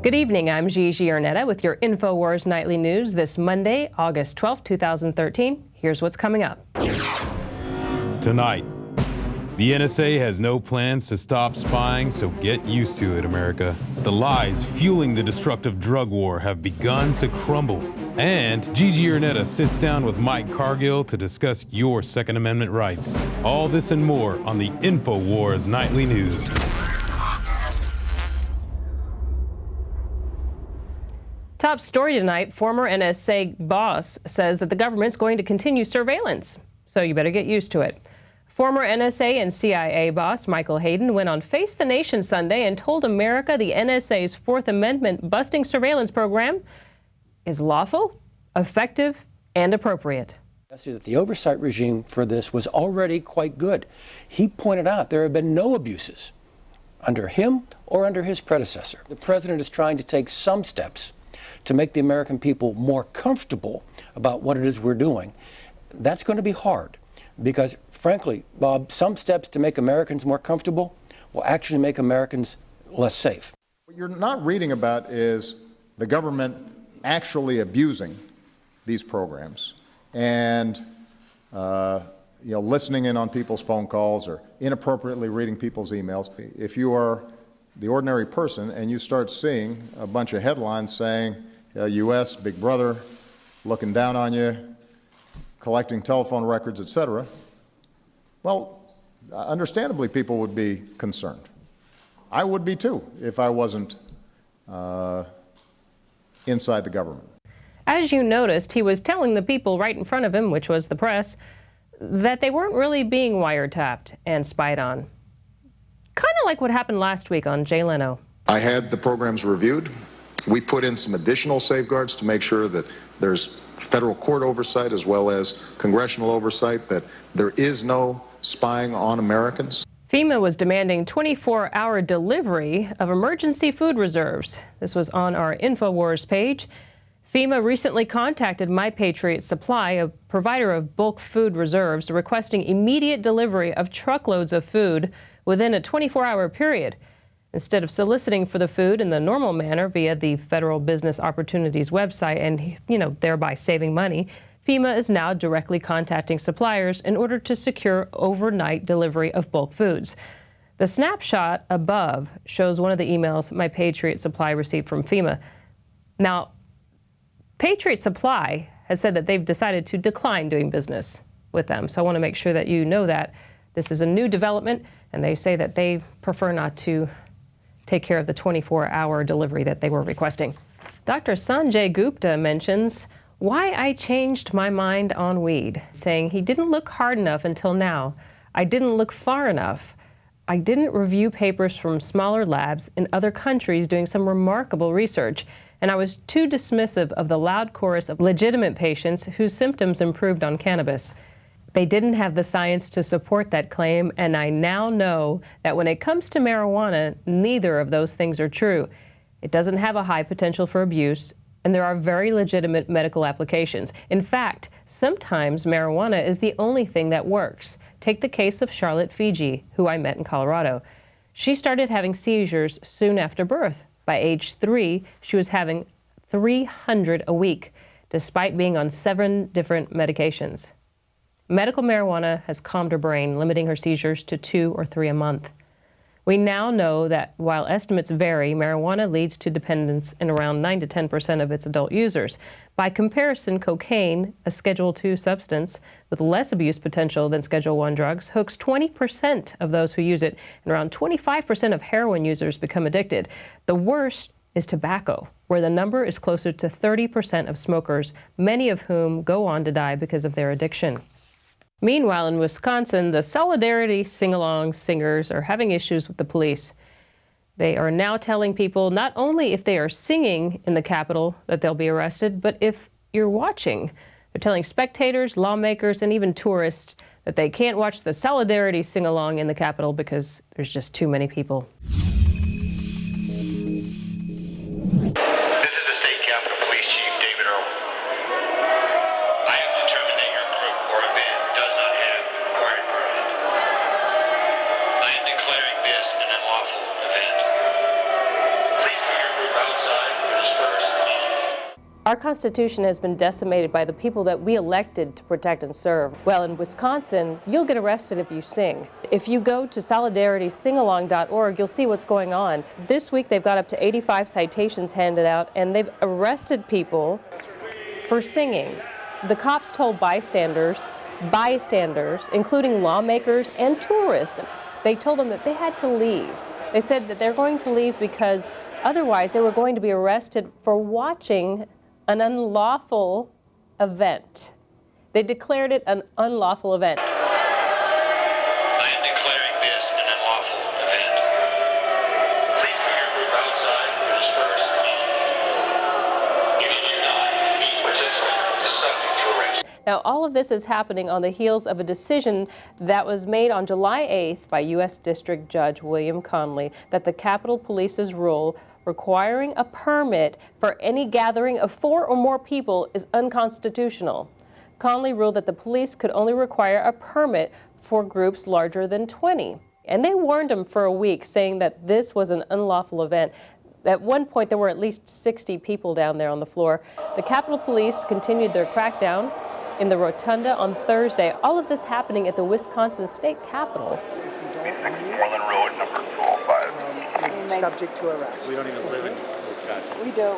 Good evening, I'm Gigi Enrnetta with your Infowars Nightly News this Monday, August 12, 2013. Here's what's coming up. Tonight, the NSA has no plans to stop spying, so get used to it, America. The lies fueling the destructive drug war have begun to crumble. And Gigi Enrnetta sits down with Mike Cargill to discuss your Second Amendment rights. All this and more on the Infowars Nightly News. Top story tonight, former NSA boss says that the government's going to continue surveillance, so you better get used to it. Former NSA and CIA boss Michael Hayden went on Face the Nation Sunday and told America the NSA's Fourth Amendment busting surveillance program is lawful, effective, and appropriate. That the oversight regime for this was already quite good. He pointed out there have been no abuses under him or under his predecessor. The president is trying to take some steps to make the American people more comfortable about what it is we're doing. That's going to be hard because, frankly, Bob, some steps to make Americans more comfortable will actually make Americans less safe. What you're not reading about is the government actually abusing these programs and listening in on people's phone calls or inappropriately reading people's emails. If you are the ordinary person and you start seeing a bunch of headlines saying U.S. Big Brother looking down on you, collecting telephone records, etc., well, understandably people would be concerned. I would be too if I wasn't inside the government. As you noticed, he was telling the people right in front of him, which was the press, that they weren't really being wiretapped and spied on. Kind of like what happened last week on Jay Leno. I had the programs reviewed. We put in some additional safeguards to make sure that there's federal court oversight as well as congressional oversight, that there is no spying on Americans. FEMA was demanding 24-hour delivery of emergency food reserves. This was on our Infowars page. FEMA recently contacted My Patriot Supply, a provider of bulk food reserves, requesting immediate delivery of truckloads of food within a 24-hour period. Instead of soliciting for the food in the normal manner via the Federal Business Opportunities website and, thereby saving money, FEMA is now directly contacting suppliers in order to secure overnight delivery of bulk foods. The snapshot above shows one of the emails My Patriot Supply received from FEMA. Now, Patriot Supply has said that they've decided to decline doing business with them. So I want to make sure that you know that this is a new development, and they say that they prefer not to take care of the 24-hour delivery that they were requesting. Dr. Sanjay Gupta mentions why I changed my mind on weed, saying he didn't look hard enough until now. I didn't look far enough. I didn't review papers from smaller labs in other countries doing some remarkable research, and I was too dismissive of the loud chorus of legitimate patients whose symptoms improved on cannabis. They didn't have the science to support that claim, and I now know that when it comes to marijuana, neither of those things are true. It doesn't have a high potential for abuse, and there are very legitimate medical applications. In fact, sometimes marijuana is the only thing that works. Take the case of Charlotte Fiji, who I met in Colorado. She started having seizures soon after birth. By age 3, she was having 300 a week, despite being on 7 different medications. Medical marijuana has calmed her brain, limiting her seizures to 2 or 3 a month. We now know that while estimates vary, marijuana leads to dependence in around 9 to 10% of its adult users. By comparison, cocaine, a Schedule II substance with less abuse potential than Schedule I drugs, hooks 20% of those who use it, and around 25% of heroin users become addicted. The worst is tobacco, where the number is closer to 30% of smokers, many of whom go on to die because of their addiction. Meanwhile, in Wisconsin, the Solidarity Sing-Along singers are having issues with the police. They are now telling people not only if they are singing in the Capitol that they'll be arrested, but if you're watching. They're telling spectators, lawmakers, and even tourists that they can't watch the Solidarity Sing-Along in the Capitol because there's just too many people. Outside. Our Constitution has been decimated by the people that we elected to protect and serve. Well, in Wisconsin, you'll get arrested if you sing. If you go to solidaritysingalong.org, you'll see what's going on. This week, they've got up to 85 citations handed out, and they've arrested people for singing. The cops told bystanders, including lawmakers and tourists, they told them that they had to leave. They said that they're going to leave because otherwise they were going to be arrested for watching an unlawful event. They declared it an unlawful event. I am declaring this an unlawful event. Please prepare for outside for this first meeting. You do not participate is subject to arrest. Now, all of this is happening on the heels of a decision that was made on July 8th by U.S. District Judge William Conley that the Capitol Police's rule requiring a permit for any gathering of 4 or more people is unconstitutional. Conley ruled that the police could only require a permit for groups larger than 20. And they warned him for a week, saying that this was an unlawful event. At one point, there were at least 60 people down there on the floor. The Capitol Police continued their crackdown in the rotunda on Thursday. All of this happening at the Wisconsin State Capitol. Moreland Road, number 205. Subject to arrest. We don't even live in Wisconsin. We don't.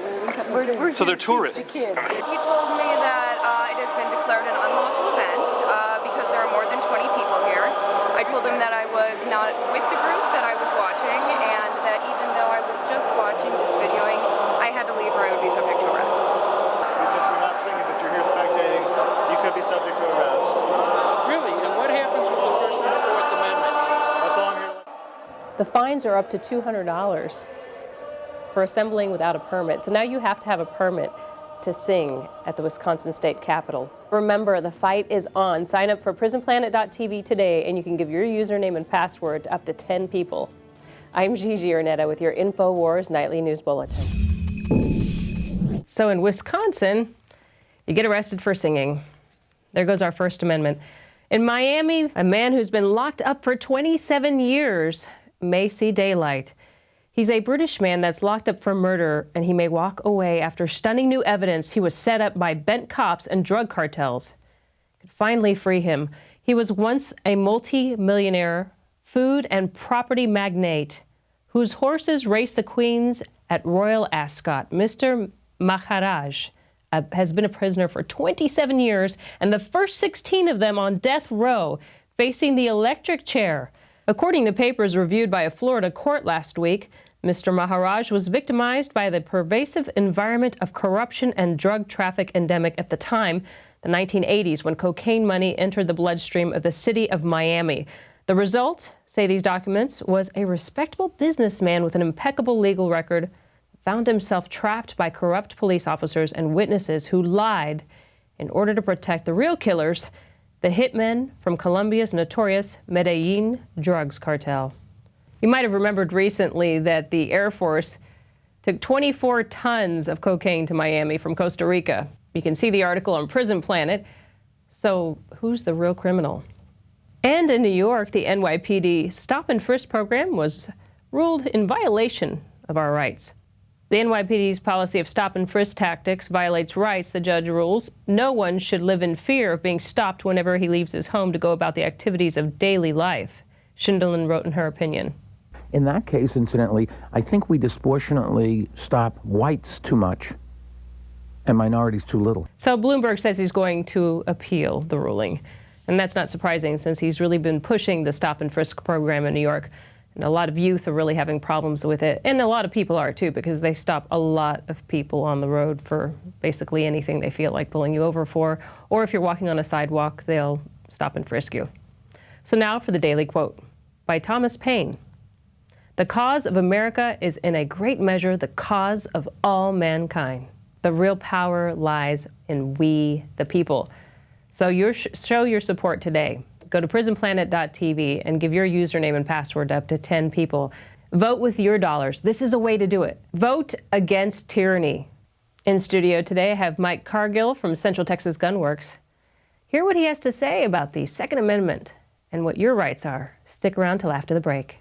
We're So they're tourists. The kids. He told me that it has been declared an unlawful event because there are more than 20 people here. I told him that I was not with the group that I was watching, and that even though I was just watching, just videoing, I had to leave or I would be subject to arrest. Because you're not singing, but you're here spectating, you could be subject to arrest. Really? And what happens with the First and Fourth Amendment? That's all I'm here. The fines are up to $200 for assembling without a permit. So now you have to have a permit to sing at the Wisconsin State Capitol. Remember, the fight is on. Sign up for PrisonPlanet.tv today, and you can give your username and password to up to 10 people. I'm Gigi Enrnetta with your Infowars Nightly News Bulletin. So in Wisconsin, you get arrested for singing. There goes our First Amendment. In Miami, a man who's been locked up for 27 years may see daylight. He's a British man that's locked up for murder, and he may walk away after stunning new evidence he was set up by bent cops and drug cartels. Could finally free him. He was once a multi-millionaire food and property magnate whose horses raced the queens at Royal Ascot. Mr. Maharaj has been a prisoner for 27 years, and the first 16 of them on death row, facing the electric chair. According to papers reviewed by a Florida court last week, Mr. Maharaj was victimized by the pervasive environment of corruption and drug traffic endemic at the time, the 1980s, when cocaine money entered the bloodstream of the city of Miami. The result, say these documents, was a respectable businessman with an impeccable legal record found himself trapped by corrupt police officers and witnesses who lied in order to protect the real killers, the hitmen from Colombia's notorious Medellin drugs cartel. You might have remembered recently that the Air Force took 24 tons of cocaine to Miami from Costa Rica. You can see the article on Prison Planet. So who's the real criminal? And in New York, the NYPD stop and frisk program was ruled in violation of our rights. The NYPD's policy of stop and frisk tactics violates rights, the judge rules. No one should live in fear of being stopped whenever he leaves his home to go about the activities of daily life, Schindlin wrote in her opinion. In that case, incidentally, I think we disproportionately stop whites too much and minorities too little. So Bloomberg says he's going to appeal the ruling. And that's not surprising, since he's really been pushing the stop and frisk program in New York. And a lot of youth are really having problems with it. And a lot of people are too, because they stop a lot of people on the road for basically anything they feel like pulling you over for. Or if you're walking on a sidewalk, they'll stop and frisk you. So now for the Daily Quote by Thomas Paine. The cause of America is in a great measure the cause of all mankind. The real power lies in we, the people. So show your support today. Go to PrisonPlanet.tv and give your username and password to up to 10 people. Vote with your dollars. This is a way to do it. Vote against tyranny. In studio today, I have Mike Cargill from Central Texas Gun Works. Hear what he has to say about the Second Amendment and what your rights are. Stick around till after the break.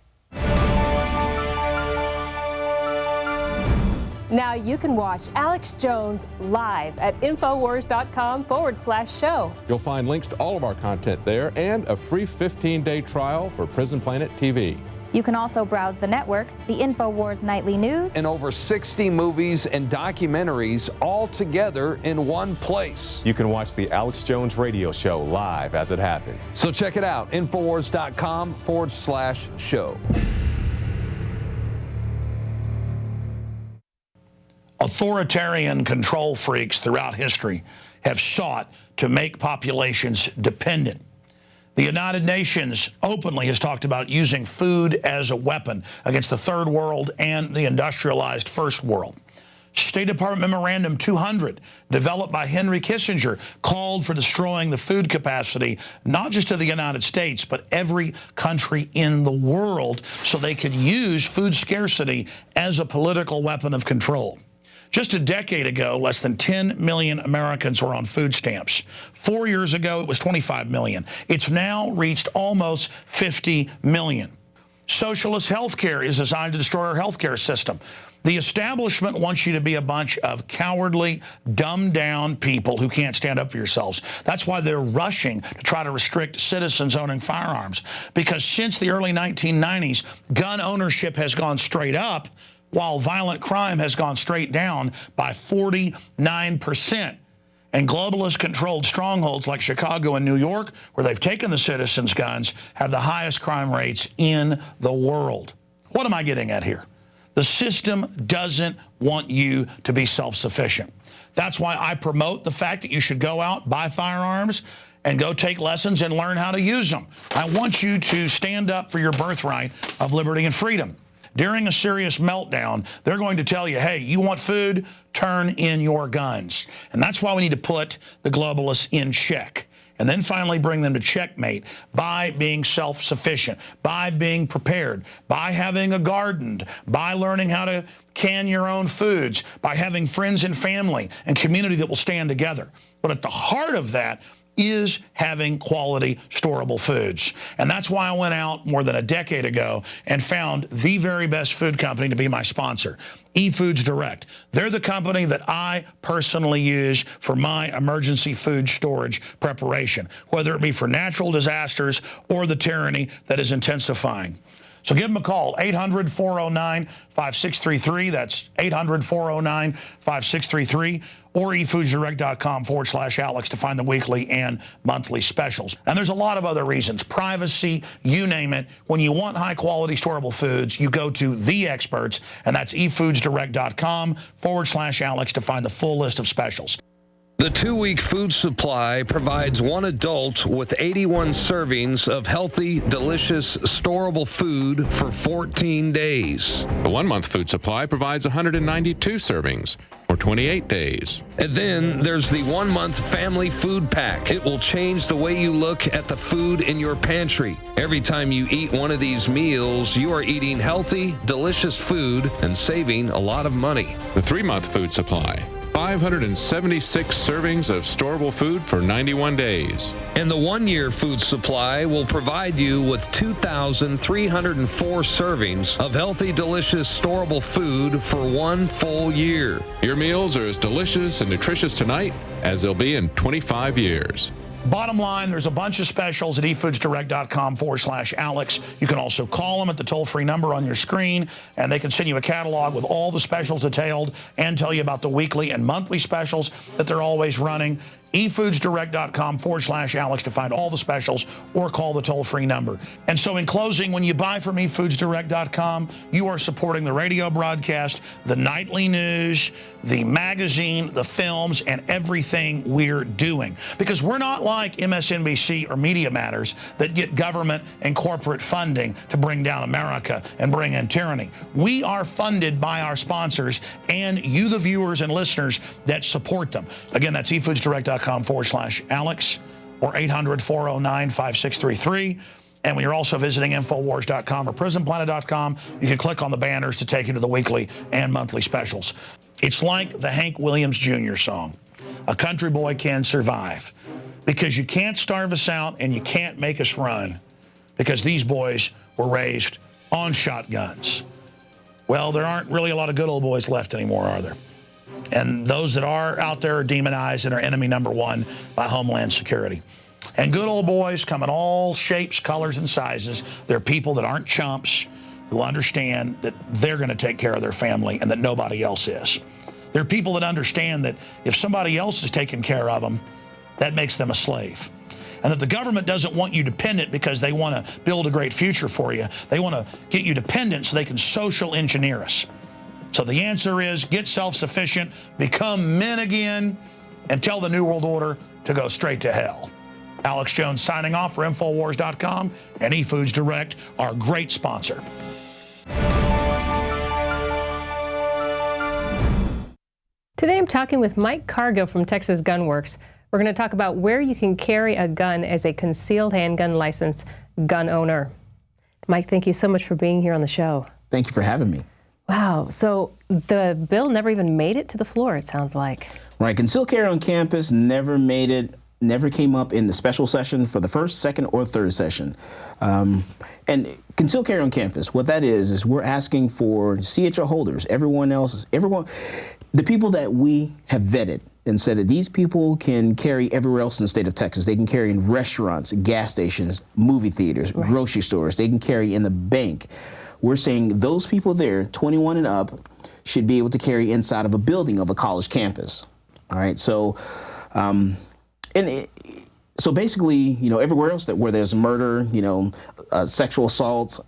Now you can watch Alex Jones live at Infowars.com/show. You'll find links to all of our content there and a free 15-day trial for Prison Planet TV. You can also browse the network, the Infowars Nightly News, and over 60 movies and documentaries all together in one place. You can watch the Alex Jones radio show live as it happened. So check it out, Infowars.com/show. Authoritarian control freaks throughout history have sought to make populations dependent. The United Nations openly has talked about using food as a weapon against the third world and the industrialized first world. State Department Memorandum 200, developed by Henry Kissinger, called for destroying the food capacity, not just of the United States, but every country in the world, so they could use food scarcity as a political weapon of control. Just a decade ago, less than 10 million Americans were on food stamps. 4 years ago, it was 25 million. It's now reached almost 50 million. Socialist health care is designed to destroy our health care system. The establishment wants you to be a bunch of cowardly, dumbed-down people who can't stand up for yourselves. That's why they're rushing to try to restrict citizens owning firearms. Because since the early 1990s, gun ownership has gone straight up, while violent crime has gone straight down by 49%. And globalist-controlled strongholds like Chicago and New York, where they've taken the citizens' guns, have the highest crime rates in the world. What am I getting at here? The system doesn't want you to be self-sufficient. That's why I promote the fact that you should go out, buy firearms, and go take lessons and learn how to use them. I want you to stand up for your birthright of liberty and freedom. During a serious meltdown, they're going to tell you, hey, you want food? Turn in your guns. And that's why we need to put the globalists in check. And then finally bring them to checkmate by being self-sufficient, by being prepared, by having a garden, by learning how to can your own foods, by having friends and family and community that will stand together. But at the heart of that is having quality, storable foods. And that's why I went out more than a decade ago and found the very best food company to be my sponsor, eFoods Direct. They're the company that I personally use for my emergency food storage preparation, whether it be for natural disasters or the tyranny that is intensifying. So give them a call, 800-409-5633. That's 800-409-5633. Or efoodsdirect.com/Alex to find the weekly and monthly specials. And there's a lot of other reasons. Privacy, you name it. When you want high-quality, storable foods, you go to the experts, and that's efoodsdirect.com/Alex to find the full list of specials. The 2-week food supply provides one adult with 81 servings of healthy, delicious, storable food for 14 days. The 1-month food supply provides 192 servings for 28 days. And then there's the 1-month family food pack. It will change the way you look at the food in your pantry. Every time you eat one of these meals, you are eating healthy, delicious food and saving a lot of money. The 3-month food supply, 576 servings of storable food for 91 days. And the 1-year food supply will provide you with 2,304 servings of healthy, delicious, storable food for 1 full year. Your meals are as delicious and nutritious tonight as they'll be in 25 years. Bottom line, there's a bunch of specials at efoodsdirect.com/Alex. You can also call them at the toll-free number on your screen, and they can send you a catalog with all the specials detailed and tell you about the weekly and monthly specials that they're always running. efoodsdirect.com/Alex to find all the specials or call the toll-free number. And so in closing, when you buy from efoodsdirect.com, you are supporting the radio broadcast, the nightly news, the magazine, the films, and everything we're doing. Because we're not like MSNBC or Media Matters that get government and corporate funding to bring down America and bring in tyranny. We are funded by our sponsors and you, the viewers and listeners that support them. Again, that's efoodsdirect.com/Alex or 800-409-5633. And when you're also visiting Infowars.com or PrisonPlanet.com, you can click on the banners to take you to the weekly and monthly specials. It's like the Hank Williams Jr. song, "A Country Boy Can Survive," because you can't starve us out and you can't make us run, because these boys were raised on shotguns. Well, there aren't really a lot of good old boys left anymore, are there? And those that are out there are demonized and are enemy number one by Homeland Security. And good old boys come in all shapes, colors, and sizes. They're people that aren't chumps, who understand that they're going to take care of their family and that nobody else is. They're people that understand that if somebody else is taking care of them, that makes them a slave. And that the government doesn't want you dependent because they want to build a great future for you. They want to get you dependent so they can social engineer us. So the answer is get self-sufficient, become men again, and tell the New World Order to go straight to hell. Alex Jones signing off for Infowars.com and eFoods Direct, our great sponsor. Today I'm talking with Mike Cargill from Texas Gun Works. We're going to talk about where you can carry a gun as a concealed handgun license gun owner. Mike, thank you so much for being here on the show. Thank you for having me. Wow, so the bill never even made it to the floor, it sounds like. Right, concealed carry on campus never made it, never came up in the special session for the first, second, or third session. And concealed carry on campus, what that is we're asking for CHO holders, everyone, the people that we have vetted and said that these people can carry everywhere else in the state of Texas. They can carry in restaurants, gas stations, movie theaters, grocery stores. They can carry in the bank. We're saying those people there, 21 and up, should be able to carry inside of a building of a college campus. All right, so so basically, you know, everywhere else where there's murder, you know, sexual assaults,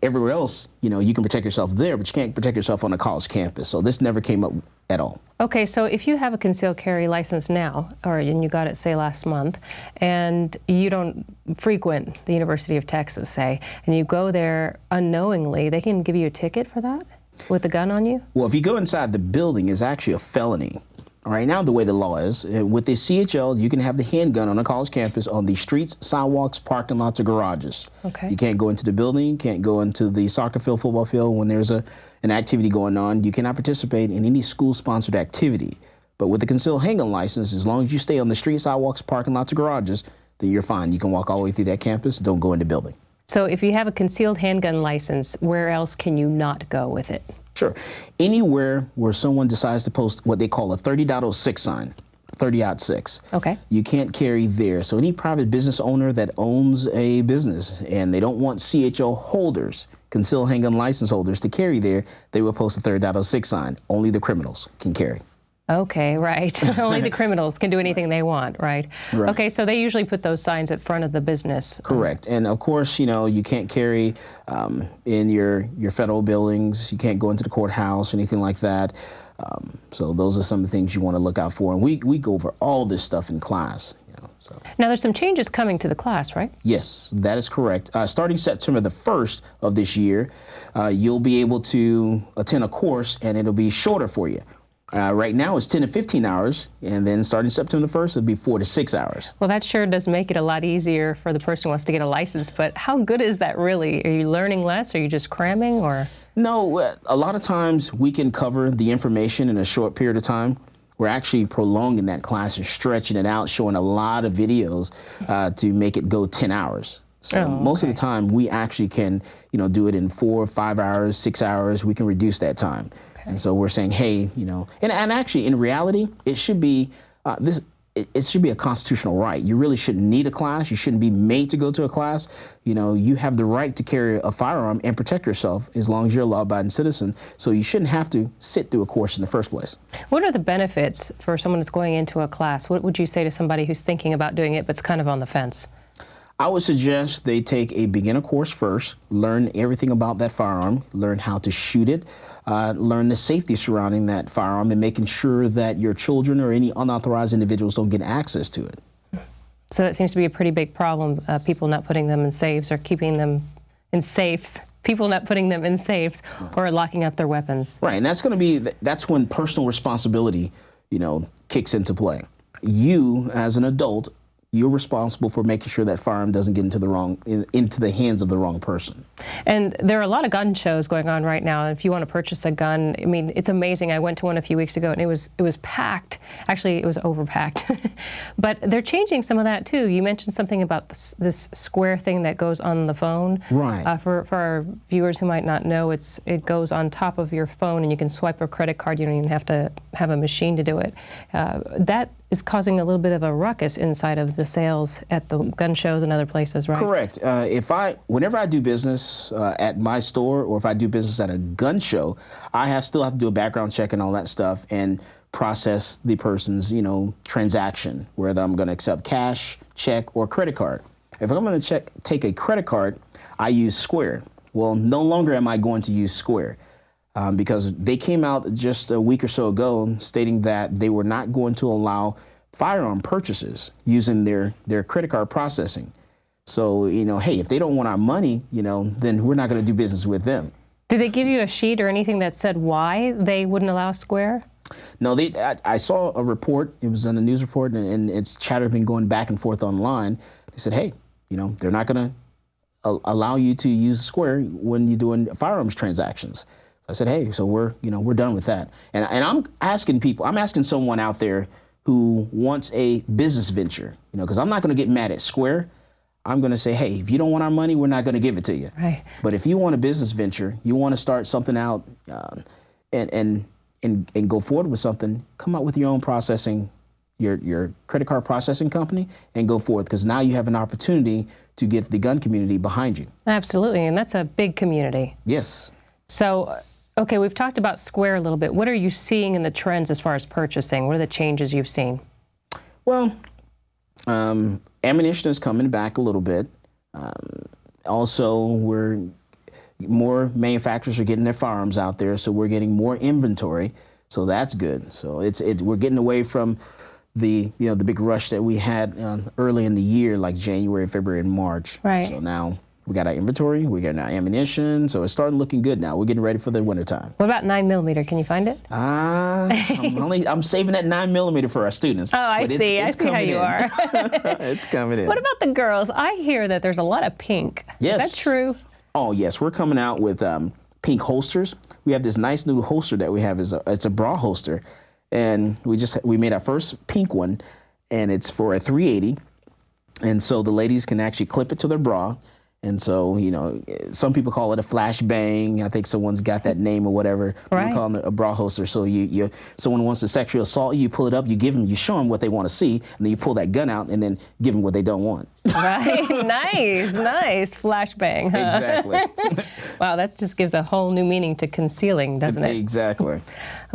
everywhere else, you know, you can protect yourself there, but you can't protect yourself on a college campus. So this never came up at all. Okay, so if you have a concealed carry license now, and you got it, say, last month, and you don't frequent the University of Texas, say, and you go there unknowingly, they can give you a ticket for that with a gun on you? Well, if you go inside the building, it's actually a felony. All right, now the way the law is, with the CHL, you can have the handgun on a college campus on the streets, sidewalks, parking lots, or garages. Okay. You can't go into the building, you can't go into the soccer field, football field when there's an activity going on. You cannot participate in any school-sponsored activity. But with the concealed handgun license, as long as you stay on the streets, sidewalks, parking lots, or garages, then you're fine. You can walk all the way through that campus, don't go in the building. So if you have a concealed handgun license, where else can you not go with it? Sure. Anywhere where someone decides to post what they call a 30.06 sign, 30.6. Okay. You can't carry there. So any private business owner that owns a business and they don't want CHO holders, concealed handgun license holders, to carry there, they will post a 30.06 sign. Only the criminals can carry. Okay, right. Only the criminals can do anything they want, right? Right. Okay, so they usually put those signs at front of the business. Correct. And of course, you know, you can't carry in your federal buildings. You can't go into the courthouse, anything like that. So those are some of the things you want to look out for. And we go over all this stuff in class. You know, so. Now, there's some changes coming to the class, right? Yes, that is correct. Starting September the 1st of this year, you'll be able to attend a course and it'll be shorter for you. Right now it's 10 to 15 hours, and then starting September 1st, it'll be 4 to 6 hours. Well, that sure does make it a lot easier for the person who wants to get a license, but how good is that really? Are you learning less? Are you just cramming, or? No, a lot of times we can cover the information in a short period of time. We're actually prolonging that class and stretching it out, showing a lot of videos to make it go 10 hours. So most of the time we actually can, you know, do it in 4, 5 hours, 6 hours. We can reduce that time. And so we're saying, hey, you know, and actually in reality, it should be it should be a constitutional right. You really shouldn't need a class. You shouldn't be made to go to a class. You know, you have the right to carry a firearm and protect yourself as long as you're a law-abiding citizen. So you shouldn't have to sit through a course in the first place. What are the benefits for someone that's going into a class? What would you say to somebody who's thinking about doing it but's kind of on the fence? I would suggest they take a beginner course first, learn everything about that firearm, learn how to shoot it, learn the safety surrounding that firearm, and making sure that your children or any unauthorized individuals don't get access to it. So that seems to be a pretty big problem, people not putting them in safes or keeping them in safes, people not putting them in safes or locking up their weapons. Right, and that's when personal responsibility, you know, kicks into play. You, as an adult, you're responsible for making sure that firearm doesn't get into the hands of the wrong person. And there are a lot of gun shows going on right now. If you want to purchase a gun, I mean, it's amazing. I went to one a few weeks ago, and it was packed. Actually, it was overpacked. But they're changing some of that too. You mentioned something about this square thing that goes on the phone. Right. For our viewers who might not know, it goes on top of your phone, and you can swipe a credit card. You don't even have to have a machine to do it. That is causing a little bit of a ruckus inside of the sales at the gun shows and other places, right? Correct. Whenever I do business at my store, or if I do business at a gun show, I still have to do a background check and all that stuff and process the person's, transaction, whether I'm going to accept cash, check, or credit card. If I'm going to take a credit card, I use Square. Well, no longer am I going to use Square. Because they came out just a week or so ago stating that they were not going to allow firearm purchases using their credit card processing. So, hey, if they don't want our money, then we're not going to do business with them. Did they give you a sheet or anything that said why they wouldn't allow Square? No, I saw a report. It was in a news report, and it's chatter been going back and forth online. They said, hey, they're not going to allow you to use Square when you're doing firearms transactions. I said, hey, so we're done with that. And I'm asking someone out there who wants a business venture, because I'm not going to get mad at Square. I'm going to say, hey, if you don't want our money, we're not going to give it to you. Right. But if you want a business venture, you want to start something out and go forward with something, come up with your own processing, your credit card processing company, and go forth, because now you have an opportunity to get the gun community behind you. Absolutely, and that's a big community. Yes. So, okay, we've talked about Square a little bit. What are you seeing in the trends as far as purchasing? What are the changes you've seen? Well, ammunition is coming back a little bit. Also, more manufacturers are getting their firearms out there, so we're getting more inventory. So that's good. So we're getting away from the big rush that we had early in the year, like January, February, and March. Right. So now we got our inventory, we got our ammunition, so it's starting looking good now. We're getting ready for the wintertime. What about 9mm? Can you find it? I'm saving that 9mm for our students. Oh, I see. I see how you are. It's coming in. What about the girls? I hear that there's a lot of pink. Yes. Is that true? Oh, yes. We're coming out with pink holsters. We have this nice new holster that we have. It's a bra holster. And we made our first pink one, and it's for a .380. And so the ladies can actually clip it to their bra. And so, some people call it a flashbang. I think someone's got that name or whatever. Right. We call it a bra holster. So someone wants to sexually assault you, pull it up, you show them what they want to see, and then you pull that gun out and then give them what they don't want. Right. Nice. Flashbang. Huh? Exactly. Wow, that just gives a whole new meaning to concealing, doesn't it? Exactly.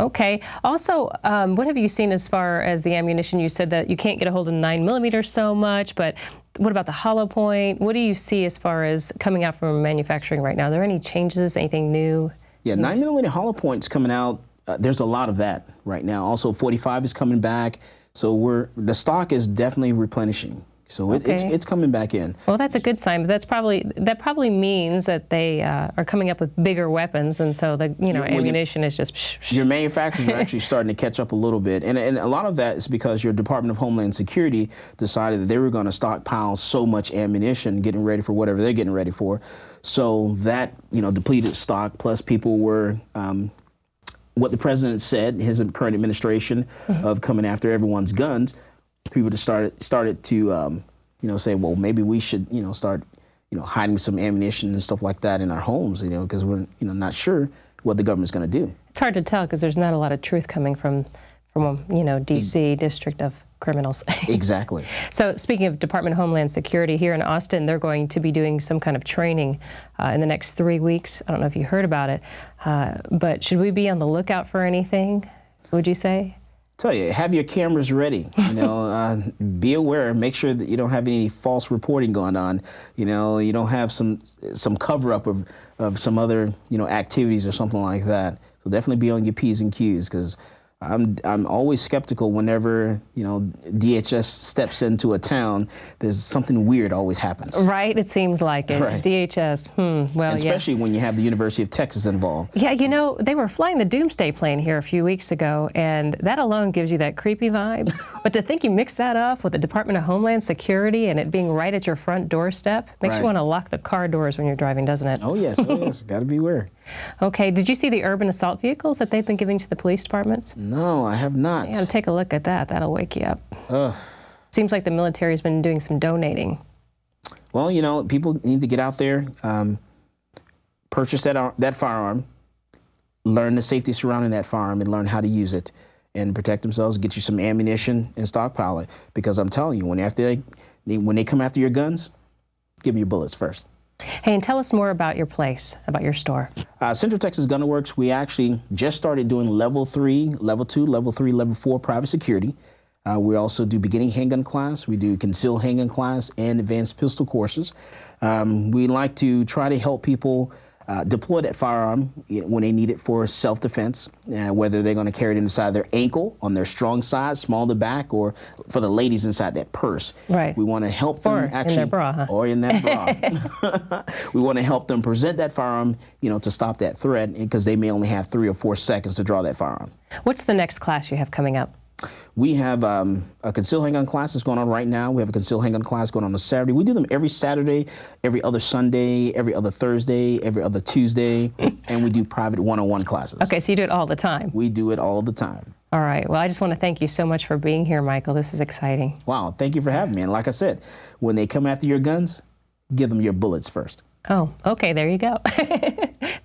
Okay. Also, what have you seen as far as the ammunition? You said that you can't get a hold of 9mm so much, but what about the hollow point? What do you see as far as coming out from manufacturing right now? Are there any changes, anything new? Yeah, 9mm hollow points coming out. There's a lot of that right now. Also, 45 is coming back. So the stock is definitely replenishing. So it's coming back in. Well, that's a good sign, but that probably means that they are coming up with bigger weapons, and so the ammunition is just. Your manufacturers are actually starting to catch up a little bit, and a lot of that is because your Department of Homeland Security decided that they were going to stockpile so much ammunition, getting ready for whatever they're getting ready for. So that depleted stock, plus people were. What the president said, his current administration of coming after everyone's guns. People just started to, say, well, maybe we should, start, hiding some ammunition and stuff like that in our homes, because we're, not sure what the government's going to do. It's hard to tell because there's not a lot of truth coming from D.C. District of Criminals. Exactly. So speaking of Department of Homeland Security, here in Austin, they're going to be doing some kind of training in the next 3 weeks. I don't know if you heard about it, but should we be on the lookout for anything, would you say? Tell you, have your cameras ready. Be aware. Make sure that you don't have any false reporting going on. You don't have some cover up of some other activities or something like that. So definitely be on your P's and Q's, because I'm always skeptical whenever, you know, DHS steps into a town. There's something weird always happens. Right, it seems like it. Right. DHS, well, and especially when you have the University of Texas involved. Yeah, you know, they were flying the Doomsday plane here a few weeks ago, and that alone gives you that creepy vibe. But to think you mix that up with the Department of Homeland Security and it being right at your front doorstep makes you want to lock the car doors when you're driving, doesn't it? Oh, yes, oh, yes. Got to beware. Okay, did you see the urban assault vehicles that they've been giving to the police departments? No, I have not. Yeah, take a look at that. That'll wake you up. Ugh. Seems like the military has been doing some donating. Well, you know, people need to get out there, purchase that firearm, learn the safety surrounding that firearm, and learn how to use it and protect themselves. Get you some ammunition and stockpile it. Because I'm telling you, when they come after your guns, give them your bullets first. Hey, and tell us more about your place, about your store. Central Texas Gun Works, we actually just started doing level 3, level 2, level 3, level 4 private security. We also do beginning handgun class, we do concealed handgun class, and advanced pistol courses. We like to try to help people deploy that firearm when they need it for self-defense, whether they're going to carry it inside their ankle, on their strong side, small to back, or for the ladies inside that purse. Right. We want to help them in their bra, huh? Or in that bra. We want to help them present that firearm, you know, to stop that threat, because they may only have 3 or 4 seconds to draw that firearm. What's the next class you have coming up? We have a concealed handgun class that's going on right now. We have a concealed handgun class going on Saturday. We do them every Saturday, every other Sunday, every other Thursday, every other Tuesday, and we do private one-on-one classes. Okay, so you do it all the time? We do it all the time. All right. Well, I just want to thank you so much for being here, Michael. This is exciting. Wow. Thank you for having me. And like I said, when they come after your guns, give them your bullets first. Oh, okay. There you go.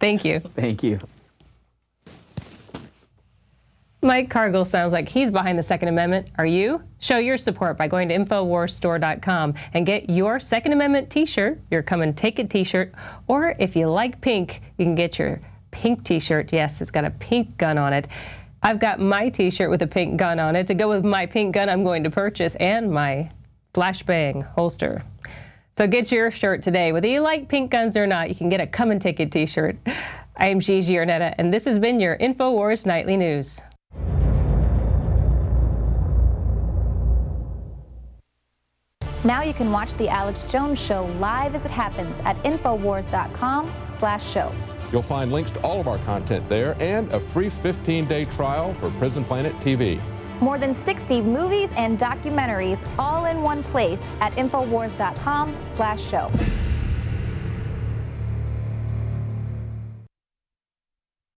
Thank you. Thank you. Mike Cargill sounds like he's behind the Second Amendment. Are you? Show your support by going to InfoWarsStore.com and get your Second Amendment t-shirt, your Come and Take It t-shirt, or if you like pink, you can get your pink t-shirt. Yes, it's got a pink gun on it. I've got my t-shirt with a pink gun on it. To go with my pink gun I'm going to purchase, and my flashbang holster. So get your shirt today. Whether you like pink guns or not, you can get a Come and Take It t-shirt. I am Gigi Enrnetta, and this has been your InfoWars Nightly News. Now you can watch The Alex Jones Show live as it happens at Infowars.com/show. You'll find links to all of our content there and a free 15-day trial for Prison Planet TV. More than 60 movies and documentaries all in one place at Infowars.com/show.